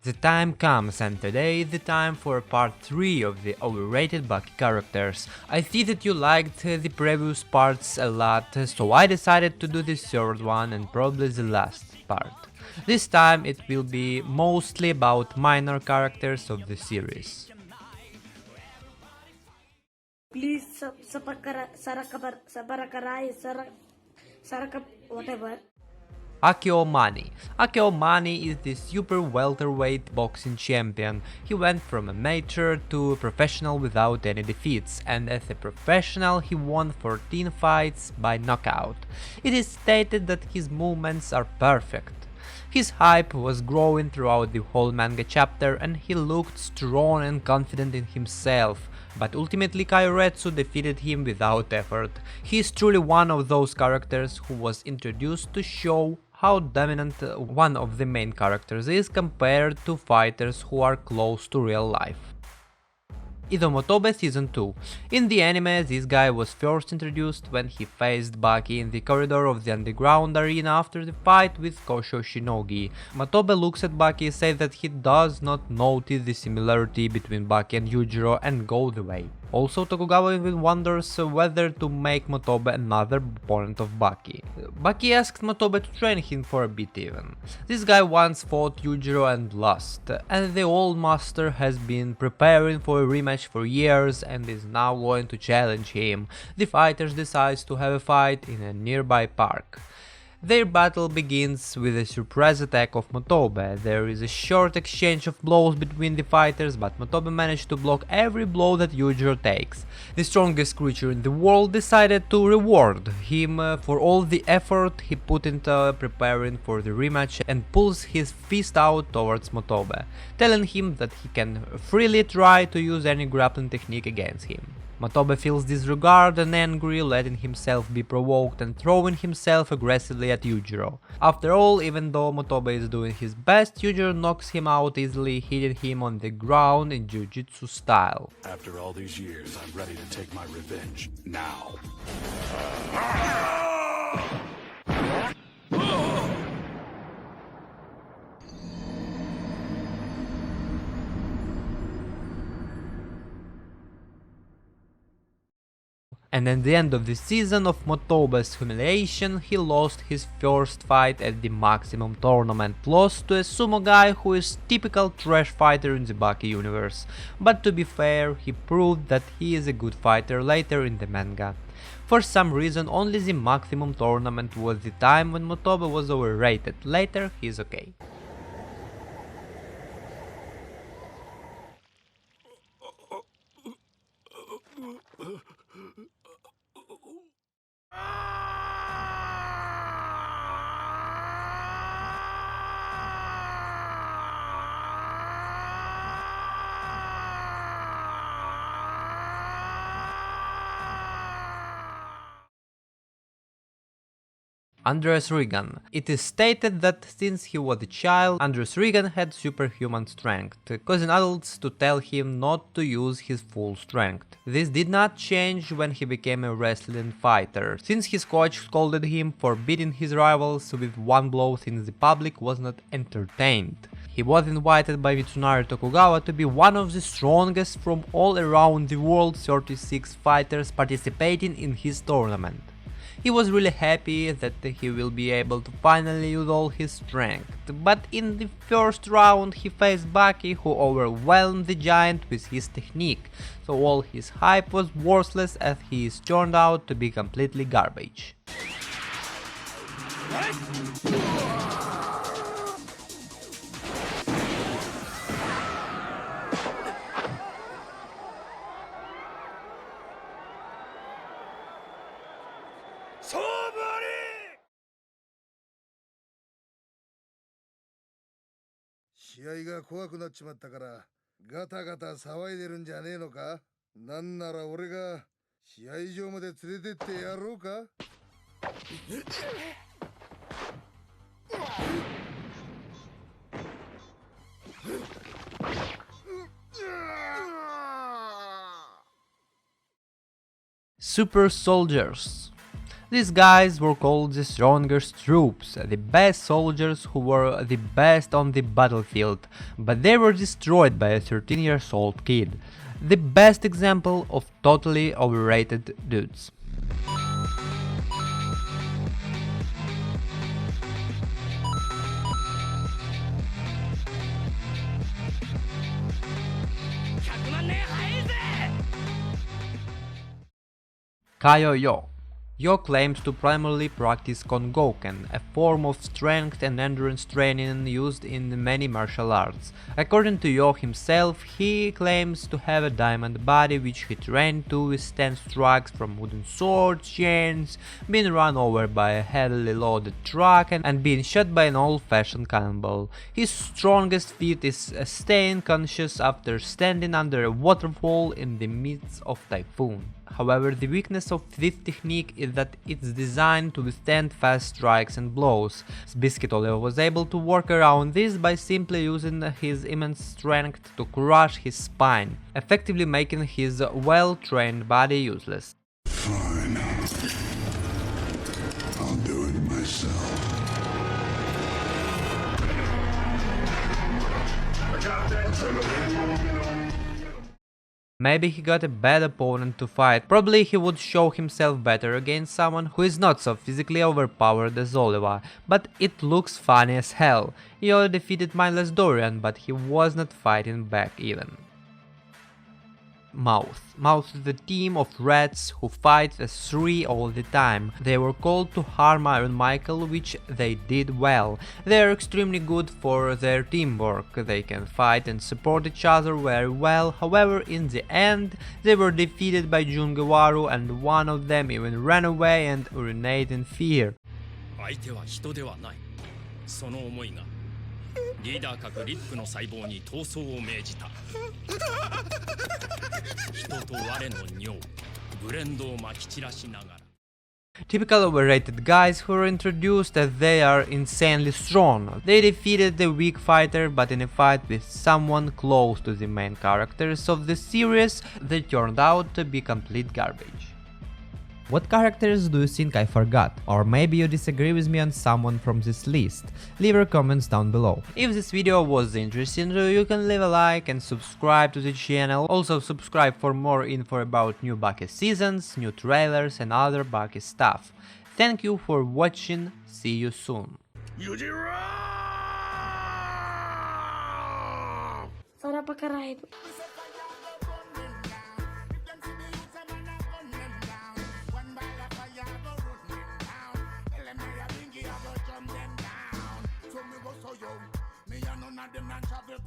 The time comes, and today is the time for part 3 of the Overrated Baki characters. I see that you liked the previous parts a lot, so I decided to do the third one and probably the last part. This time it will be mostly about minor characters of the series. Please saraka whatever. Akio Mani. Akio Mani is the super welterweight boxing champion. He went from amateur to professional without any defeats, and as a professional he won 14 fights by knockout. It is stated that his movements are perfect. His hype was growing throughout the whole manga chapter and he looked strong and confident in himself, but ultimately Kairetsu defeated him without effort. He is truly one of those characters who was introduced to show how dominant one of the main characters is compared to fighters who are close to real life. Idomotobe Season 2. In the anime, this guy was first introduced when he faced Baki in the corridor of the underground arena after the fight with Kosho Shinogi. Motobe looks at Baki and says that he does not notice the similarity between Baki and Yujiro and goes away. Also, Tokugawa even wonders whether to make Motobe another opponent of Baki. Baki asked Motobe to train him for a bit even. This guy once fought Yujiro and lost, and the old master has been preparing for a rematch for years and is now going to challenge him. The fighters decide to have a fight in a nearby park. Their battle begins with a surprise attack of Motobe. There is a short exchange of blows between the fighters, but Motobe managed to block every blow that Yujiro takes. The strongest creature in the world decided to reward him for all the effort he put into preparing for the rematch and pulls his fist out towards Motobe, telling him that he can freely try to use any grappling technique against him. Motobe feels disregard and angry, letting himself be provoked and throwing himself aggressively at Yujiro. After all, even though Motobe is doing his best, Yujiro knocks him out easily, hitting him on the ground in Jiu-Jitsu style. After all these years, I'm ready to take my revenge. Now. And at the end of the season of Motobe's humiliation, he lost his first fight at the Maximum Tournament, lost to a sumo guy who is typical trash fighter in the Baki universe. But to be fair, he proved that he is a good fighter later in the manga. For some reason, only the Maximum Tournament was the time when Motobe was overrated. Later, he is okay. Andreas Regan. It is stated that since he was a child, Andreas Regan had superhuman strength, causing adults to tell him not to use his full strength. This did not change when he became a wrestling fighter, since his coach scolded him for beating his rivals with one blow since the public was not entertained. He was invited by Mitsunari Tokugawa to be one of the strongest from all around the world 36 fighters participating in his tournament. He was really happy that he will be able to finally use all his strength, but in the first round he faced Baki, who overwhelmed the giant with his technique, so all his hype was worthless as he is turned out to be completely garbage. Super Soldiers. These guys were called the strongest troops, the best soldiers who were the best on the battlefield, but they were destroyed by a 13-year-old kid. The best example of totally overrated dudes. Kaiyo. Yo claims to primarily practice Kongoken, a form of strength and endurance training used in many martial arts. According to Yo himself, he claims to have a diamond body which he trained to withstand strikes from wooden swords, chains, being run over by a heavily loaded truck and being shot by an old-fashioned cannonball. His strongest feat is staying conscious after standing under a waterfall in the midst of typhoon. However, the weakness of this technique is that it's designed to withstand fast strikes and blows. Biscuit Oliver was able to work around this by simply using his immense strength to crush his spine, effectively making his well-trained body useless. Fine. I'll do it myself. Maybe he got a bad opponent to fight, probably he would show himself better against someone who is not so physically overpowered as Oliver, but it looks funny as hell. Yo defeated mindless Dorian, but he was not fighting back even. Mouth. Mouth is the team of rats who fight as three all the time. They were called to harm Iron Michael, which they did well. They are extremely good for their teamwork, they can fight and support each other very well, however in the end they were defeated by Jungewaru and one of them even ran away and urinated in fear. 相手は人ではない。その思いがリーダー格リップの細胞に闘争を命じた。人と我の尿、ブレンドをまき散らしながら。Typical overrated guys who are introduced as they are insanely strong. They defeated the weak fighter, but in a fight with someone close to the main characters of the series, they turned out to be complete garbage. What characters do you think I forgot? Or maybe you disagree with me on someone from this list? Leave your comments down below. If this video was interesting to you, can leave a like and subscribe to the channel. Also subscribe for more info about new Baki seasons, new trailers and other Baki stuff. Thank you for watching, see you soon. Sarap pagkarahe. Me and none of them not travel